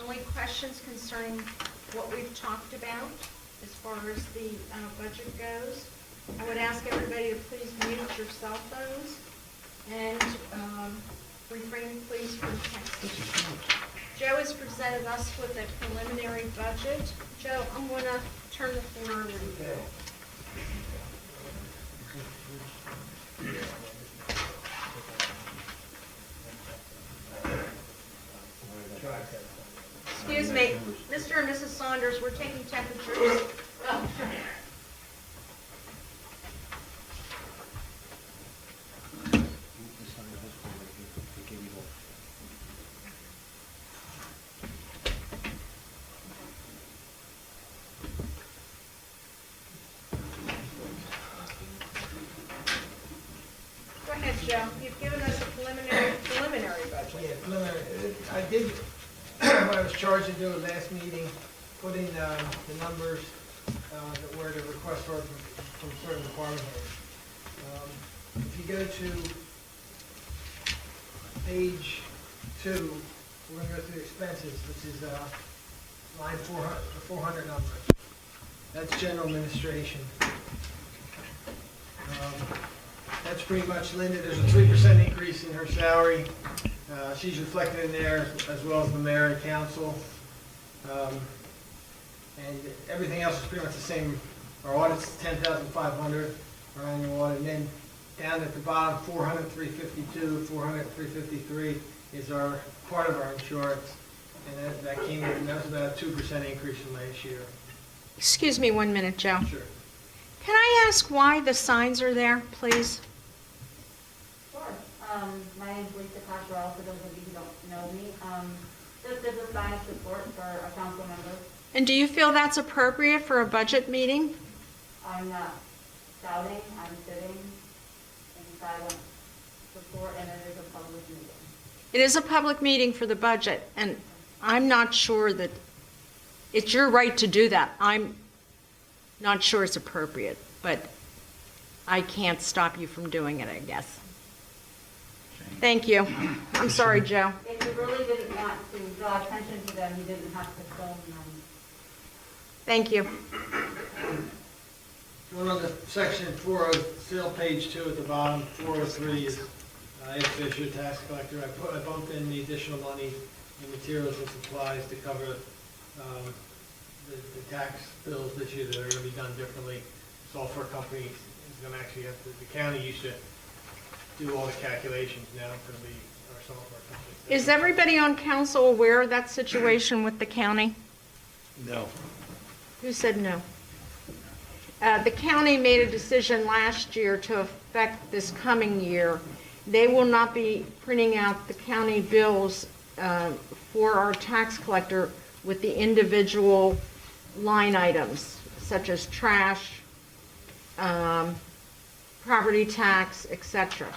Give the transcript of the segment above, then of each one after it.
only questions concerning what we've talked about as far as the budget goes. I would ask everybody to please mute your cell phones and refrain please from texting. Joe has presented us with a preliminary budget. Joe, I'm going to turn the floor over to you. Excuse me, Mr. and Mrs. Saunders, we're taking temperatures. Go ahead, Joe. You've given us a preliminary budget. Yeah, preliminary. I did, what I was charged to do at last meeting, put in the numbers that were the request from certain department heads. If you go to page 2, we're going to go through expenses, which is line 400 number. That's general administration. That's pretty much Linda. There's a 3% increase in her salary. She's reflected in there, as well as the mayor and council. And everything else is pretty much the same. Our audit's 10,500, our annual audit. And then down at the bottom, 400, 352, 400, 353 is our part of our insurance. And that came in, that was about a 2% increase from last year. Excuse me 1 minute, Joe. Sure. Can I ask why the signs are there, please? Sure. My name is Lisa Cottrell, for those of you who don't know me. This is a sign of support for a council member. And do you feel that's appropriate for a budget meeting? I'm not shouting, I'm sitting in silent support, and it is a public meeting. It is a public meeting for the budget, and I'm not sure that it's your right to do that. I'm not sure it's appropriate, but I can't stop you from doing it, I guess. Thank you. I'm sorry, Joe. If you really didn't want to draw attention to them, you didn't have to film them. Thank you. Going on to section 40, still page 2 at the bottom, 403 is Ed Fisher, tax collector. I bumped in the additional money in materials and supplies to cover the tax bills this year that are going to be done differently. Software company is going to actually have to, the county used to do all the calculations, now it's going to be our software company. Is everybody on council aware of that situation with the county? No. Who said no? The county made a decision last year to affect this coming year. They will not be printing out the county bills for our tax collector with the individual line items, such as trash, property tax, etc.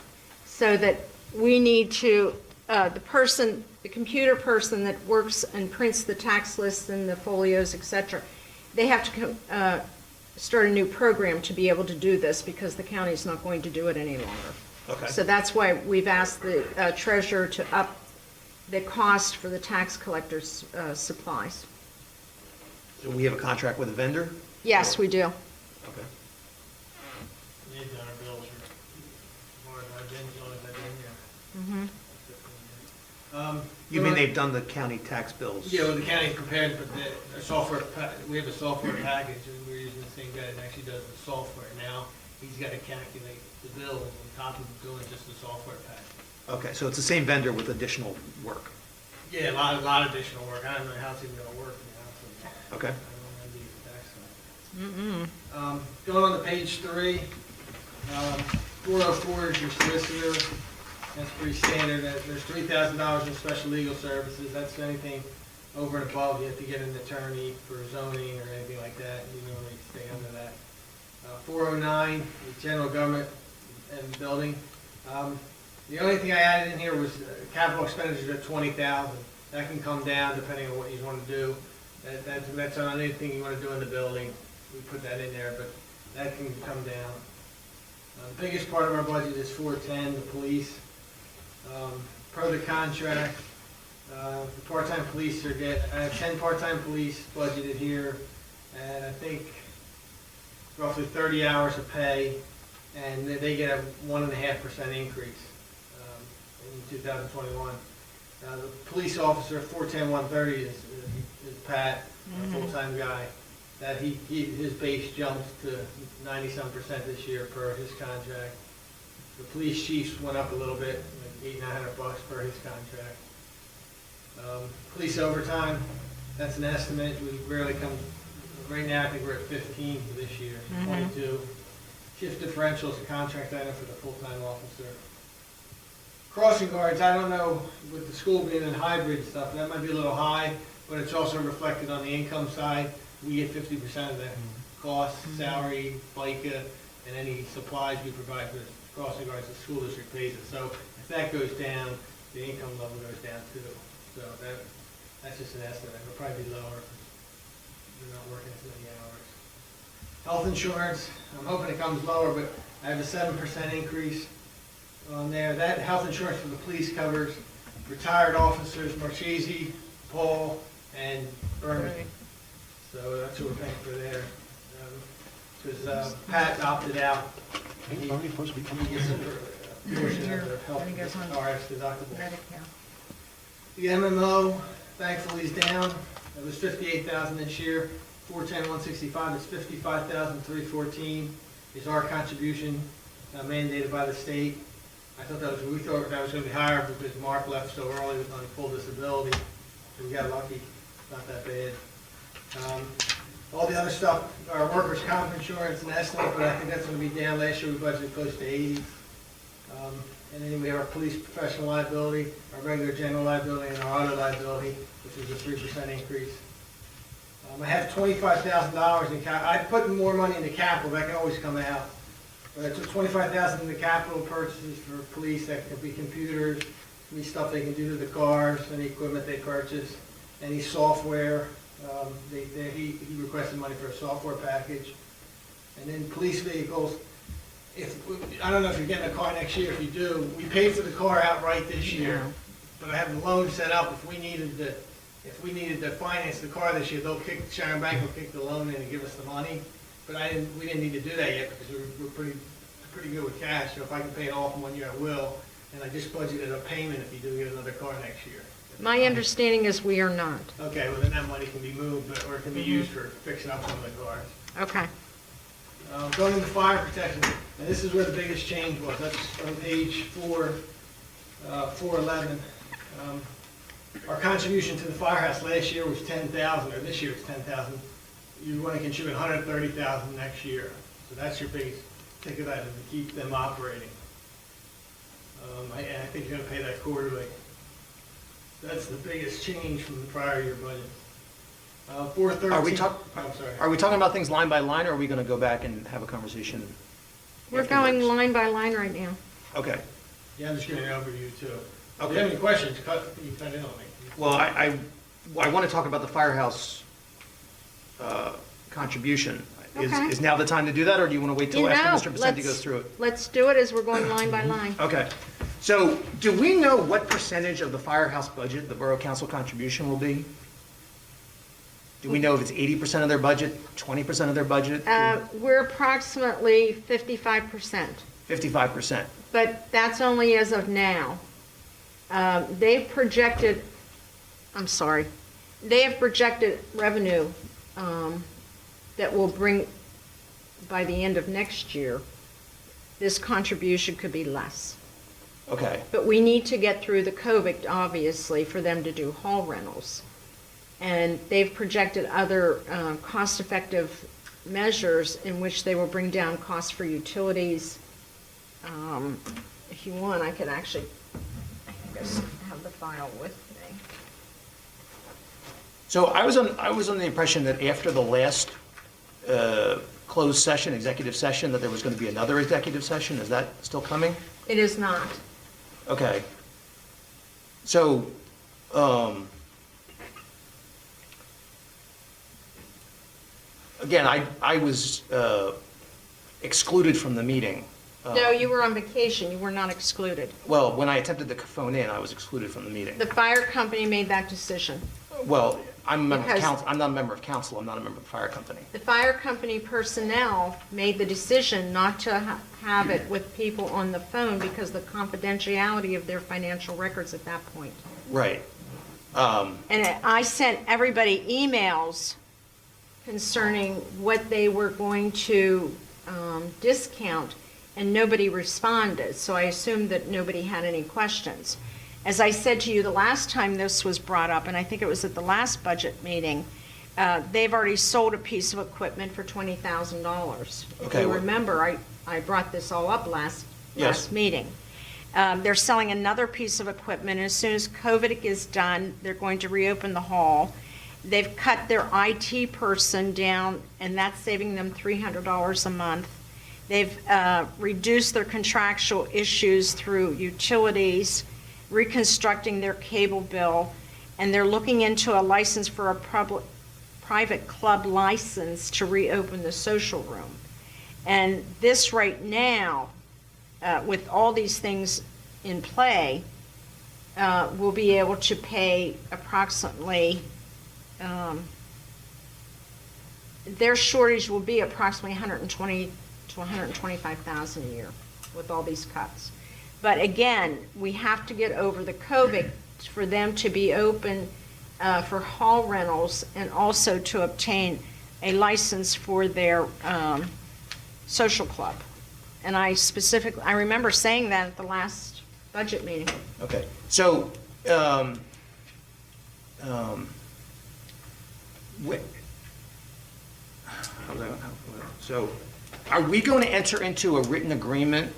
So that we need to, the computer person that works and prints the tax lists and the folios, etc., they have to start a new program to be able to do this because the county's not going to do it any longer. Okay. So that's why we've asked the treasurer to up the cost for the tax collector's supplies. So we have a contract with a vendor? Yes, we do. Okay. They've done our bills for, as far as I've been, as long as I've been here. You mean they've done the county tax bills? Yeah, well, the county prepared, but the software, we have a software package, and we're using the same guy that actually does the software. Now, he's got to calculate the bills on top of doing just the software package. Okay, so it's the same vendor with additional work? Yeah, a lot of additional work. I don't know how it's even going to work now. Okay. I don't know how to do the tax side. Going on to page 3, 404 is your solicitor. That's pretty standard. There's $3,000 in special legal services. That's anything over and above. You have to get an attorney for zoning or anything like that. You normally stay under that. 409 is general government and building. The only thing I added in here was capital expenditures at $20,000. That can come down depending on what you want to do. That's on anything you want to do in the building. We put that in there, but that can come down. The biggest part of our budget is 410, the police. Per the contract, The part-time police are I have 10 part-time police budgeted here, and I think roughly 30 hours of pay, and they get a 1.5% increase in 2021. The police officer, 410-130 is Pat, a full-time guy. That his base jumps to 90-some% this year per his contract. The police chiefs went up a little bit, like $800-900 per his contract. Police overtime, that's an estimate. We rarely come. Right now, I think we're at 15 for this year, 22. Shift differential is a contract item for the full-time officer. Crossing guards, I don't know, with the school being in hybrid stuff, that might be a little high, but it's also reflected on the income side. We get 50% of the cost, salary, FICA, and any supplies we provide for the crossing guards, the school district pays it. So if that goes down, the income level goes down too. So that's just an estimate. It'll probably be lower if they're not working as many hours. Health insurance, I'm hoping it comes lower, but I have a 7% increase on there. That health insurance for the police covers retired officers, Marchese, Paul, and Berman. So that's what we're paying for there. Because Pat opted out. He gets a portion of the health RX deductible. The MMO, thankfully, is down. It was $58,000 this year. 410-165 is $55,314 is our contribution mandated by the state. We thought that was going to be higher because Mark left so early on full disability. So we got lucky. Not that bad. All the other stuff, our workers' comp insurance and estimate, but I think that's going to be down. Last year we budgeted close to 80. And then we have our police professional liability, our regular general liability, and our auto liability, which is a 3% increase. I have $25,000 in capital. I put more money into capital. That can always come out. But I took $25,000 into capital purchases for police. That could be computers, any stuff they can do to the cars, any equipment they purchase, any software. He requested money for a software package. And then police vehicles. I don't know if you're getting a car next year. If you do, we paid for the car outright this year. But I have the loan set up. If we needed to finance the car this year, Sharon Bank will kick the loan in and give us the money. But we didn't need to do that yet because we're pretty good with cash. So if I can pay it off in 1 year, I will. And I just budgeted a payment if you do get another car next year. My understanding is we are not. Okay, well then that money can be moved, or it can be used for fixing up some of the cars. Okay. Going into fire protection, and this is where the biggest change was. That's on page 411. Our contribution to the firehouse last year was $10,000, or this year it's $10,000. You want to contribute $130,000 next year. So that's your biggest ticket item to keep them operating. I think you're going to pay that quarterly. That's the biggest change from the prior year budget. 413. Are we talking about things line by line, or are we going to go back and have a conversation? We're going afterwards? line by line right now. Okay. Yeah, I'm just giving an overview too. If Okay. you have any questions, you cut in on me. Well, I want to talk about the firehouse contribution. Okay. Is now the time to do that, or do you want to wait till after Mr. Vicente goes through it? Let's do it as we're going line by line. Okay. So do we know what percentage of the firehouse budget the Borough Council contribution will be? Do we know if it's 80% of their budget, 20% of their budget? We're approximately 55%, 55%. but that's only as of now. They have projected revenue that will bring, by the end of next year, this contribution could be less. Okay. But we need to get through the COVID, obviously, for them to do hall rentals. And they've projected other cost-effective measures in which they will bring down costs for utilities. If you want, I could actually, I guess, have the file with me. So I was on the impression that after the last closed session, executive session, that there was going to be another executive session. Is that still coming? It is not. Okay. So, again, I was excluded from the meeting No, you were on vacation, you were not excluded. Well, when I attempted to phone in, I was excluded from the meeting. The fire company made that decision. Well, I'm a member of Because- council, I'm not a member of council, I'm not a member of the fire company. The fire company personnel made the decision not to have it with people on the phone because the confidentiality of their financial records at that point. Right. And I sent everybody emails concerning what they were going to discount, and nobody responded, so I assumed that nobody had any questions. As I said to you the last time this was brought up, and I think it was at the last budget meeting, they've already sold a piece of equipment for $20,000. If Okay, you well- remember, I brought this all up last Yes. meeting. They're selling another piece of equipment, and as soon as COVID is done, they're going to reopen the hall. They've cut their IT person down, and that's saving them $300 a month. They've reduced their contractual issues through utilities, reconstructing their cable bill, and they're looking into a license for a private club license to reopen the social room. And this right now, with all these things in play, we'll be able to pay approximately, their shortage will be approximately 120 to 125,000 a year with all these cuts. But again, we have to get over the COVID for them to be open for hall rentals and also to obtain a license for their social club. And I remember saying that at the last budget meeting. Okay, so, so, are we going to enter into a written agreement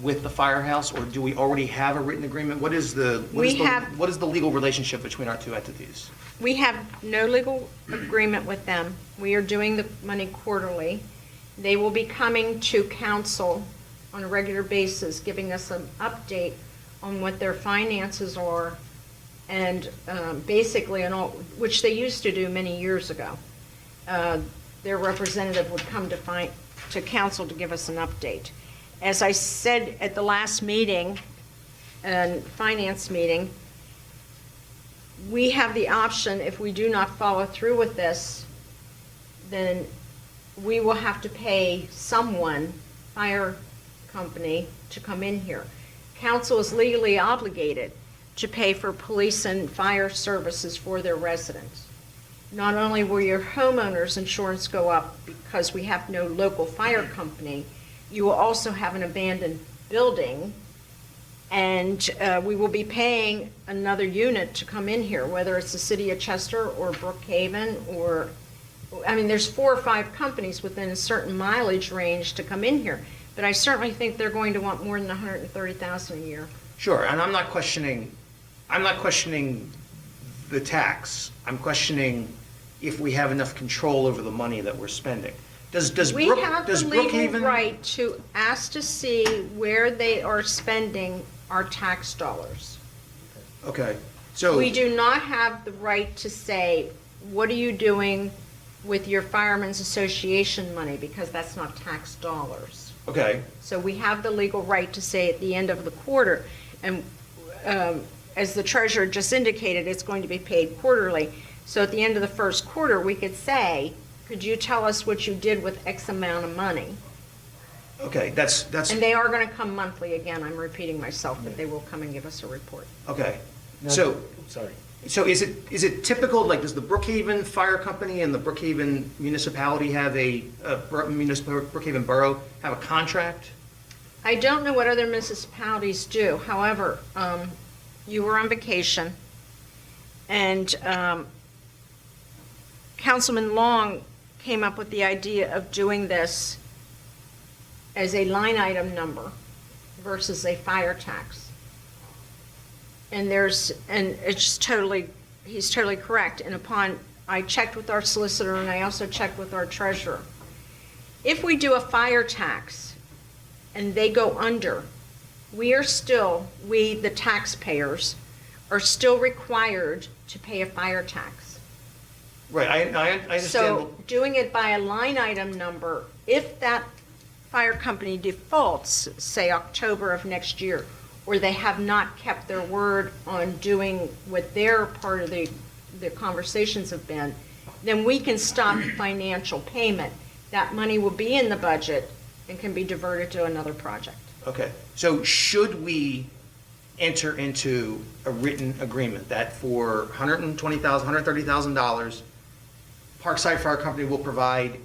with the firehouse, or do we already have a written agreement? What is the legal relationship between our two entities? We have no legal agreement with them. We are doing the money quarterly. They will be coming to council on a regular basis, giving us an update on what their finances are, and basically, which they used to do many years ago. Their representative would come to council to give us an update. As I said at the last meeting, finance meeting, we have the option, if we do not follow through with this, then we will have to pay someone, fire company, to come in here. Council is legally obligated to pay for police and fire services for their residents. Not only will your homeowner's insurance go up because we have no local fire company, you will also have an abandoned building, and we will be paying another unit to come in here, whether it's the city of Chester or Brookhaven or, I mean, there's 4 or 5 companies within a certain mileage range to come in here. But I certainly think they're going to want more than $130,000 a year. Sure, and I'm not questioning the tax. I'm questioning if we have enough control over the money that we're spending. Does We have the legal Brookhaven? right to ask to see where they are spending our tax dollars. Okay, so. We do not have the right to say, what are you doing with your Firemen's Association money, because that's not tax dollars. Okay, So we have the legal right to say at the end of the quarter, and as the treasurer just indicated, it's going to be paid quarterly. So at the end of the first quarter, we could say, could you tell us what you did with X amount of money? okay, that's, And they are going to come monthly again. I'm repeating myself, but they will come and give us a report. okay. No, So, sorry. so is it typical, like, does the Brookhaven Fire Company and the Brookhaven municipality have Brookhaven Borough have a contract? I don't know what other municipalities do. However, you were on vacation, and Councilman Long came up with the idea of doing this as a line item number versus a fire tax. And he's totally correct. And I checked with our solicitor, and I also checked with our treasurer. If we do a fire tax and they go under, the taxpayers, are still required to pay a fire tax. Right, I understand. So doing it by a line item number, if that fire company defaults, say October of next year, or they have not kept their word on doing what their part of the conversations have been, then we can stop financial payment. That money will be in the budget and can be diverted to another project. Okay, so should we enter into a written agreement that for $120,000, $130,000, Parkside Fire Company will provide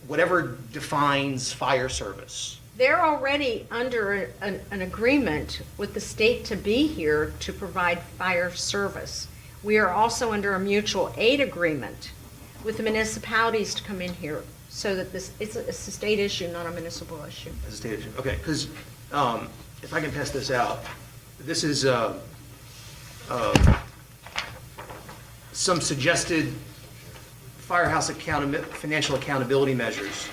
whatever defines fire service? They're already under an agreement with the state to be here to provide fire service. We are also under a mutual aid agreement with the municipalities to come in here, so that it's a state issue, not a municipal issue. As a state issue, okay, because if I can pass this out, this is some suggested firehouse financial accountability measures.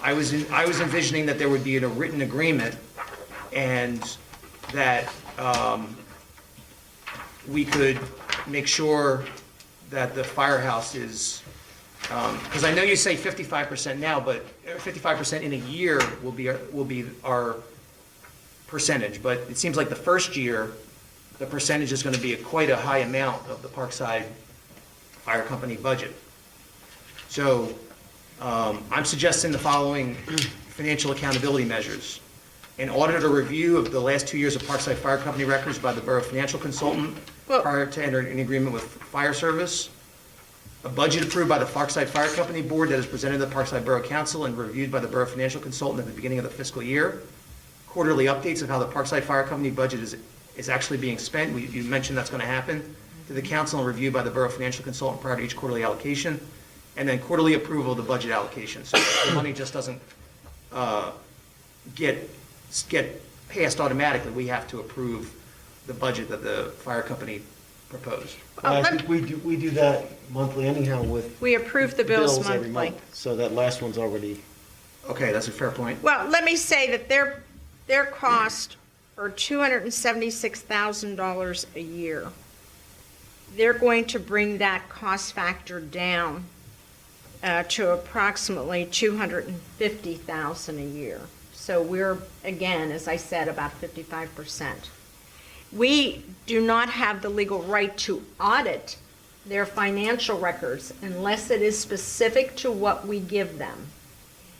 I was envisioning that there would be a written agreement, and that we could make sure that the firehouse is, because I know you say 55% now, but 55% in a year will be our percentage. But it seems like the first year, the percentage is going to be quite a high amount of the Parkside Fire Company budget. So I'm suggesting the following financial accountability measures. An audit or review of the last 2 years of Parkside Fire Company records by the Borough Financial Consultant prior to entering an agreement with fire service. A budget approved by the Parkside Fire Company Board that is presented to the Parkside Borough Council and reviewed by the Borough Financial Consultant at the beginning of the fiscal year. Quarterly updates of how the Parkside Fire Company budget is actually being spent. You mentioned that's going to happen to the council and reviewed by the Borough Financial Consultant prior to each quarterly allocation. And then quarterly approval of the budget allocation. So the money just doesn't get passed automatically. We have to approve the budget that the fire company proposed. I think we do that monthly anyhow with. We approve the bills every monthly. month. So that last one's already. Okay, that's a fair point. Well, let me say that their costs are $276,000 a year. They're going to bring that cost factor down to approximately $250,000 a year. So we're, again, as I said, about 55%. We do not have the legal right to audit their financial records unless it is specific to what we give them.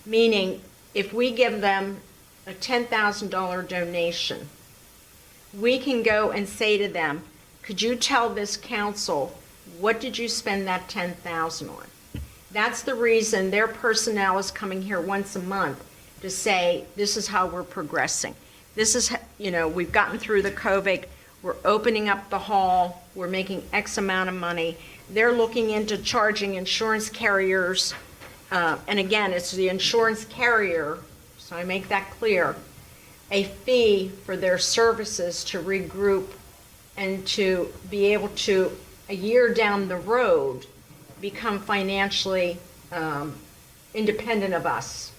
Meaning, if we give them a $10,000 donation, we can go and say to them, could you tell this council, what did you spend that $10,000 on? That's the reason their personnel is coming here once a month to say, this is how we're progressing. This is, we've gotten through the COVID, we're opening up the hall, we're making X amount of money. They're looking into charging insurance carriers, and again, it's the insurance carrier, so I make that clear, a fee for their services to regroup and to be able to, a year down the road, become financially independent of us.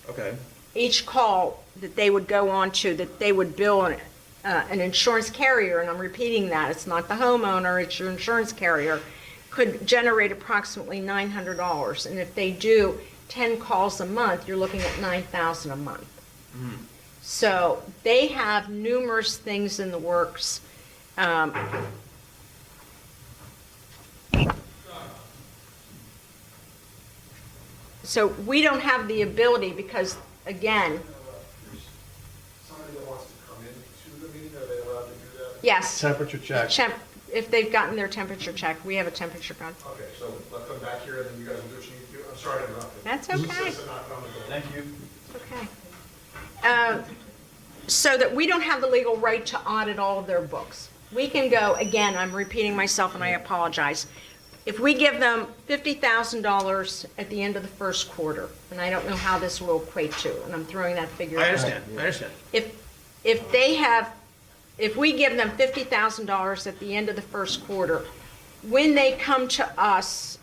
Okay. Each call that they would go on to, that they would bill an insurance carrier, and I'm repeating that, it's not the homeowner, it's your insurance carrier, could generate approximately $900. And if they do 10 calls a month, you're looking at $9,000 a month. Mm. So they have numerous things in the works. So we don't have the ability because, again. Somebody that wants to come into the meeting, are they allowed to do that? Yes. Temperature check. If they've gotten their temperature check, we have a temperature gun. Okay, so they'll come back here and then you guys will do what you need to do. I'm sorry to interrupt you. That's okay. This is not on the bill. Thank you. Okay. So that we don't have the legal right to audit all of their books. We can go, again, I'm repeating myself and I apologize. If we give them $50,000 at the end of the first quarter, and I don't know how this will equate to, and I'm throwing that figure out. I understand. If we give them $50,000 at the end of the first quarter, when they come to us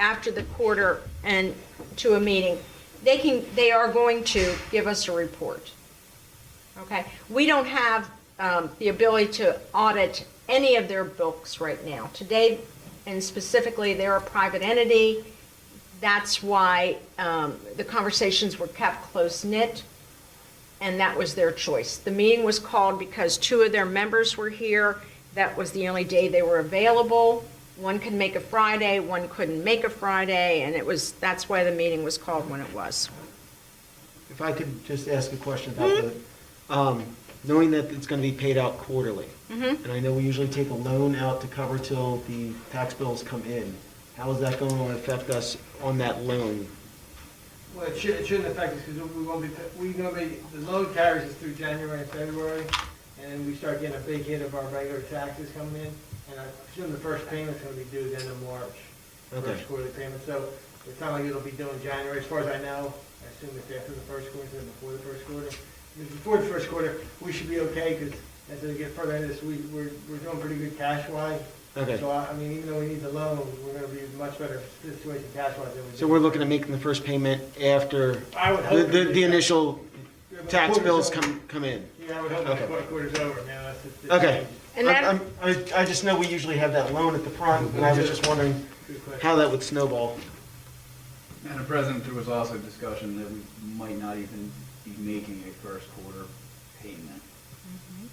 after the quarter and to a meeting, they are going to give us a report. Okay? We don't have the ability to audit any of their books right now. Today, and specifically, they're a private entity. That's why the conversations were kept close-knit. and that was their choice. The meeting was called because 2 of their members were here. That was the only day they were available. One could make a Friday, one couldn't make a Friday, and that's why the meeting was called when it was. If I could just ask a question about the, knowing that it's gonna be paid out quarterly, and I know we usually take a loan out to cover till the tax bills come in, how is that going to affect us on that loan? Well, it shouldn't affect us because we won't be, we normally, the loan carries us through January and February, and then we start getting a big hit of our regular taxes coming in. And I assume the first payment's gonna be due the end of March, Okay. first quarterly payment. So it's not like it'll be due in January, as far as I know. I assume it's after the first quarter, instead of before the first quarter. If before the first quarter, we should be okay, because as we get further into this, we're doing pretty good cash-wise. Okay. So I mean, even though we need the loan, we're gonna be in a much better situation cash-wise than we did. So we're looking at making the first payment after I would hope. the initial Yeah, but tax quarter's bills over. come in? Yeah, I would hope Okay. the quarter's over, man. That's just- Okay. And that- I just know we usually have that loan at the front, and I was just wondering Good question. how that would snowball. Madam President, there was also discussion that we might not even be making a first quarter payment.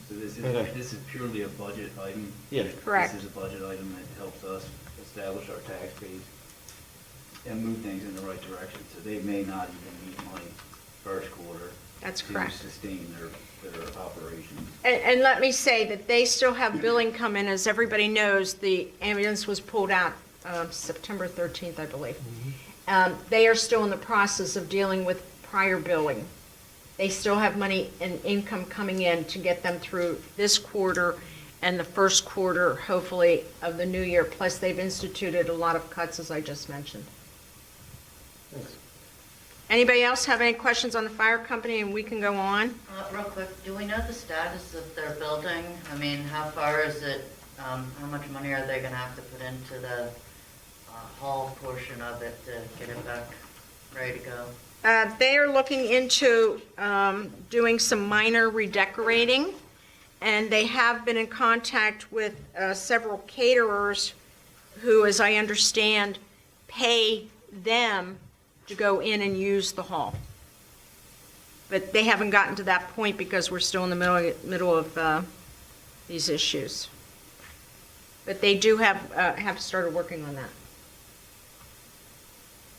So Okay. this is purely a budget item. Yeah. Correct. This is a budget item that helps us establish our tax base and move things in the right direction. So they may not even need money first quarter. That's correct. To sustain their operations. And let me say that they still have billing come in. As everybody knows, the ambulance was pulled out September 13th, I believe. They are still in the process of dealing with prior billing. They still have money and income coming in to get them through this quarter and the first quarter, hopefully, of the new year. Plus, they've instituted a lot of cuts, as I just mentioned. Thanks. Anybody else have any questions on the fire company, and we can go on? Real quick, do we know the status of their building? I mean, how far is it, how much money are they gonna have to put into the hall portion of it to get it back ready to go? They are looking into doing some minor redecorating, and they have been in contact with several caterers who, as I understand, pay them to go in and use the hall. But they haven't gotten to that point because we're still in the middle of these issues. But they do have started working on that.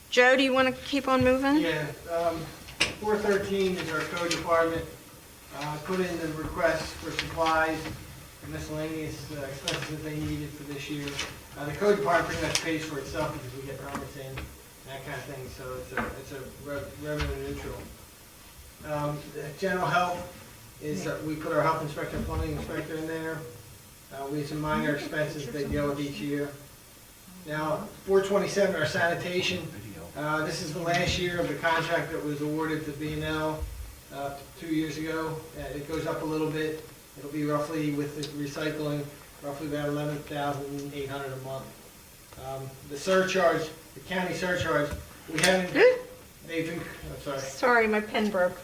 Joe, do you want to keep on moving? Yeah, 413 is our code department. Put in the request for supplies and miscellaneous expenses that they needed for this year. The code department pretty much pays for itself because we get permits in, that kind of thing, so it's a revenue neutral. General health is, we put our health inspector, plumbing inspector in there. We have some minor expenses they deal with each year. Now, 427, our sanitation. This is the last year of the contract that was awarded to B&L 2 years ago. It goes up a little bit. It'll be roughly, with the recycling, roughly about $11,800 a month. The surcharge, the county surcharge, we haven't, they've been, I'm sorry. Sorry, my pen broke.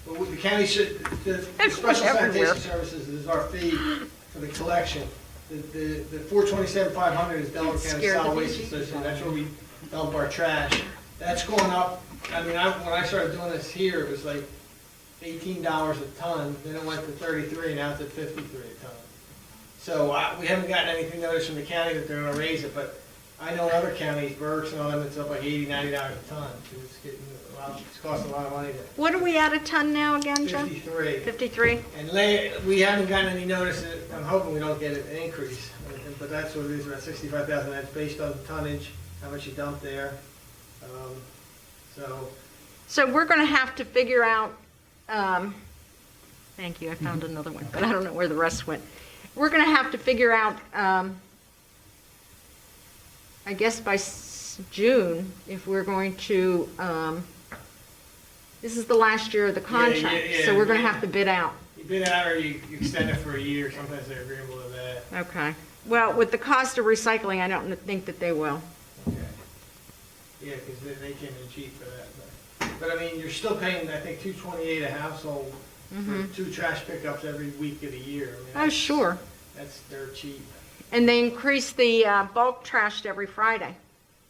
Well, the county should, the special sanitation services is our fee for the collection. The 427,500 is Delaware County Scared Solid the Waste bejesus Association, that's where we dump our trash. That's going up, I mean, when I started doing this here, it was like $18 a ton, then it went to 33, now it's at 53 a ton. So we haven't gotten anything notice from the county that they're gonna raise it, but I know other counties, Berks and all them, it's up like $80, $90 a ton. It's getting it's costing a lot of money to. What are we at a ton now again, Joe? 53. 53? And we haven't gotten any notice, I'm hoping we don't get an increase, but that's what it is, about 65,000, that's based on tonnage, how much you dump there. So we're going to have to figure out, thank you, I found another one, but I don't know where the rest went. We're going to have to figure out, I guess by June, if we're going to, this is the last year of the contract, yeah, so we're going to have to bid out. You bid out or you extend it for a year, sometimes they're agreeable to that. Okay. Well, with the cost of recycling, I don't think that they will. Okay. Yeah, because they came in cheap for that. But I mean, you're still paying, I think, $228 a household for 2 trash pickups every week of the year. I mean, Oh, sure. they're cheap. And they increase the bulk trash to every Friday.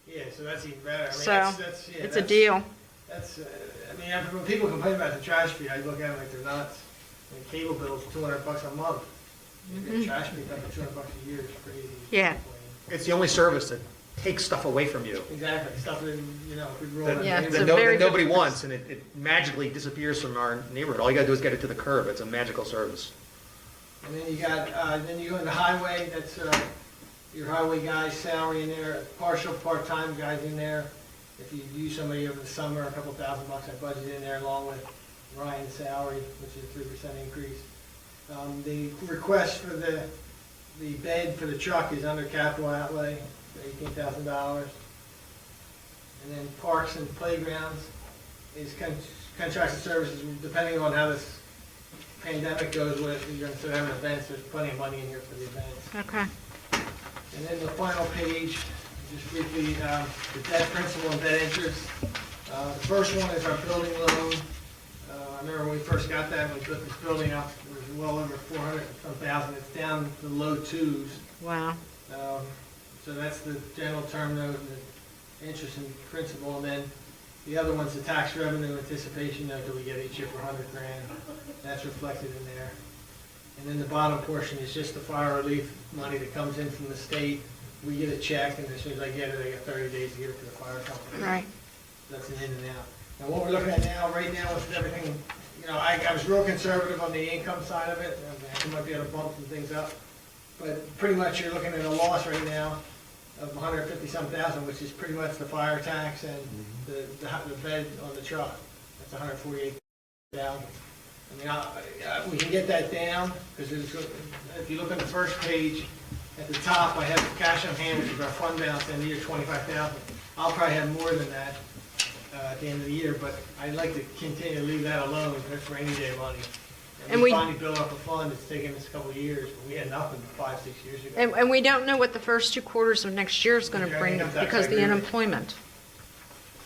Yeah, so that's even better. I mean, So, that's, yeah, it's a deal. That's, I mean, when people complain about the trash fee, I look at them like they're nuts. I mean, cable bill's $200 a month. The trash fee up to $200 a year is crazy. Yeah. It's the only service that takes stuff away from you. Exactly, stuff that, you know, we roll That, in. Yeah, it's that a no- very that nobody good- wants, and it magically disappears from our neighborhood. All you gotta do is get it to the curb. It's a magical service. And then you got, then you go into highway, that's, your highway guy's salary in there, partial, part-time guys in there. If you use somebody over the summer, a couple $1,000 I budget in there along with Ryan's salary, which is a 3% increase. The request for the bed for the truck is under capital outlay, $18,000. And then parks and playgrounds is contracted services, depending on how this pandemic goes with, you're gonna start having events, there's plenty of money in here for the events. Okay. And then the final page, just briefly, the debt principal and debt interest. The first one is our building loan. I remember when we first got that, when we built this building up, it was well over 400-some-thousand. It's down to the low twos. Wow. So that's the general term note, and the interest and principal. And then the other one's the tax revenue anticipation note that we get each year for $100,000. That's reflected in there. And then the bottom portion is just the fire relief money that comes in from the state. We get a check, and as soon as I get it, I get 30 days to get it to the fire company. Right. That's an in and out. Now, what we're looking at now, right now, with everything, you know, I was real conservative on the income side of it. I might be able to bump some things up. But pretty much you're looking at a loss right now of 150-some thousand, which is pretty much the fire tax and the bed on the truck. That's 148,000. I mean, we can get that down, because if you look on the first page, at the top, I have cash on hand, which is our fund balance, end of the year, 25,000. I'll probably have more than that at the end of the year, but I'd like to continue to leave that alone. That's rainy day money. And we we- finally built up a fund. It's taken us a couple of years, but we had nothing 5-6 years ago. And we don't know what the first 2 quarters of next year is going to Yeah, bring income tax, because I of the agree with you. unemployment.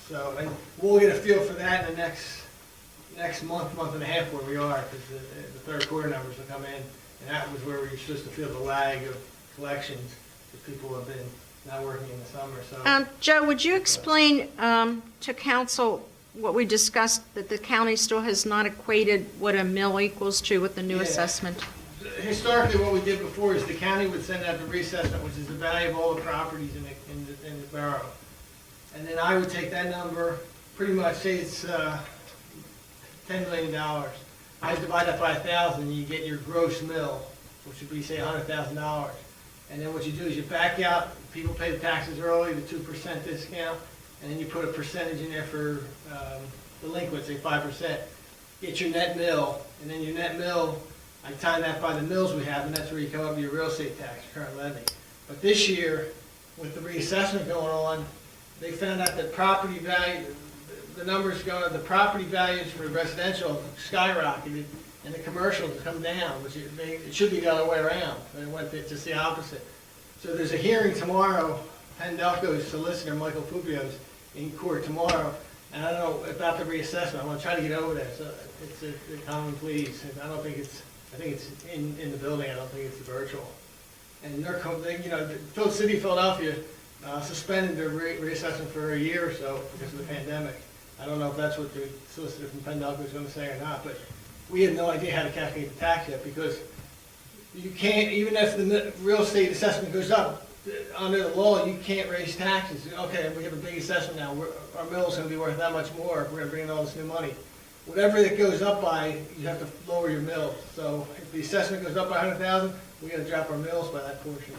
So, and we'll get a feel for that in the next month and a half where we are, because the third quarter numbers will come in, and that was where we were supposed to feel the lag of collections, because people have been not working in the summer, so. Joe, would you explain to council what we discussed, that the county still has not equated what a mill equals to with the new Yeah. assessment? Historically, what we did before is the county would send out the reassessment, which is the value of all the properties in the borough. And then I would take that number, pretty much say it's $10 million. I divide that by 1,000, and you get your gross mill, which would be, say, $100,000. And then what you do is you back out, people pay the taxes early, the 2% discount, and then you put a percentage in there for delinquents, say 5%. Get your net mill, and then your net mill, I time that by the mills we have, and that's where you come up with your real estate tax, current levy. But this year, with the reassessment going on, they found out that property value, the numbers going, the property values for residential skyrocketed, and the commercials have come down, which it should be the other way around. They went just the opposite. So there's a hearing tomorrow, Pendelco's solicitor, Michael Fubio's, in court tomorrow, and I don't know about the reassessment. I'm gonna try to get over that. So it's a common pleas. I don't think it's, I think it's in the building. I don't think it's virtual. And the City of Philadelphia suspended their reassessment for a year or so because of the pandemic. I don't know if that's what the solicitor from Pendelco is gonna say or not, but we have no idea how to calculate the tax yet, because you can't, even if the real estate assessment goes up, under the law, you can't raise taxes. Okay, we have a big assessment now, our mill's gonna be worth that much more, we're gonna bring in all this new money. Whatever it goes up by, you have to lower your mills. So if the assessment goes up by 100,000, we gotta drop our mills by that portion.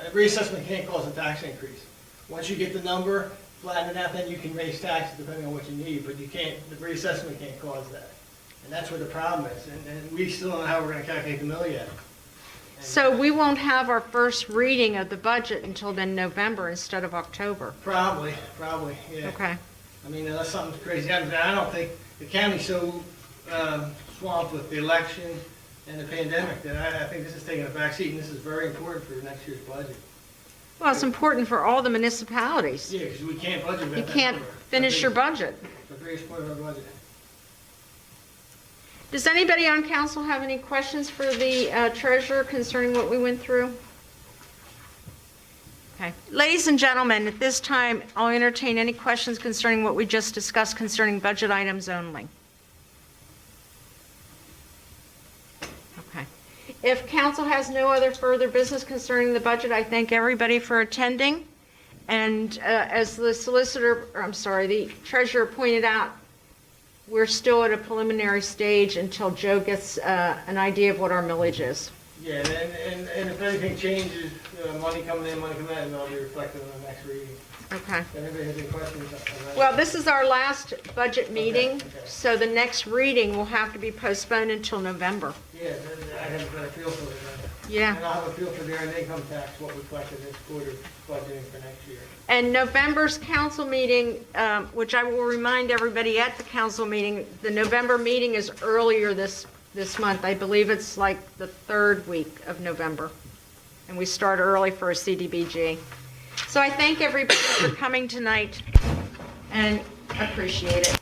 A reassessment can't cause a tax increase. Once you get the number, flatten it out, then you can raise taxes depending on what you need, but you can't, the reassessment can't cause that. And that's where the problem is, and we still don't know how we're gonna calculate the mill yet. So we won't have our first reading of the budget until then November instead of October? Probably, yeah. Okay. I mean, unless something crazy happens, I don't think, the county's so swamped with the election and the pandemic that I think this is taking a backseat, and this is very important for next year's budget. Well, it's important for all the municipalities. Yeah, because we can't budget You without that can't number. finish your budget. It's the biggest part of our budget. Does anybody on council have any questions for the treasurer concerning what we went through? Okay. Ladies and gentlemen, at this time, I'll entertain any questions concerning what we just discussed concerning budget items only. Okay. If council has no other further business concerning the budget, I thank everybody for attending. And as the the treasurer pointed out, we're still at a preliminary stage until Joe gets an idea of what our millage is. Yeah, and if anything changes, money coming in, money coming out, and it'll be reflected in the next reading. Okay. If anybody has any questions? Well, this is our last budget meeting, okay. so the next reading will have to be postponed until November. Yeah, I have a better feel for it. Yeah. And I'll have a feel for the earned income tax, what we collected this quarter, budgeting for next year. And November's council meeting, which I will remind everybody at the council meeting, the November meeting is earlier this month. I believe it's like the third week of November. And we start early for a CDBG. So I thank everybody for coming tonight and appreciate it.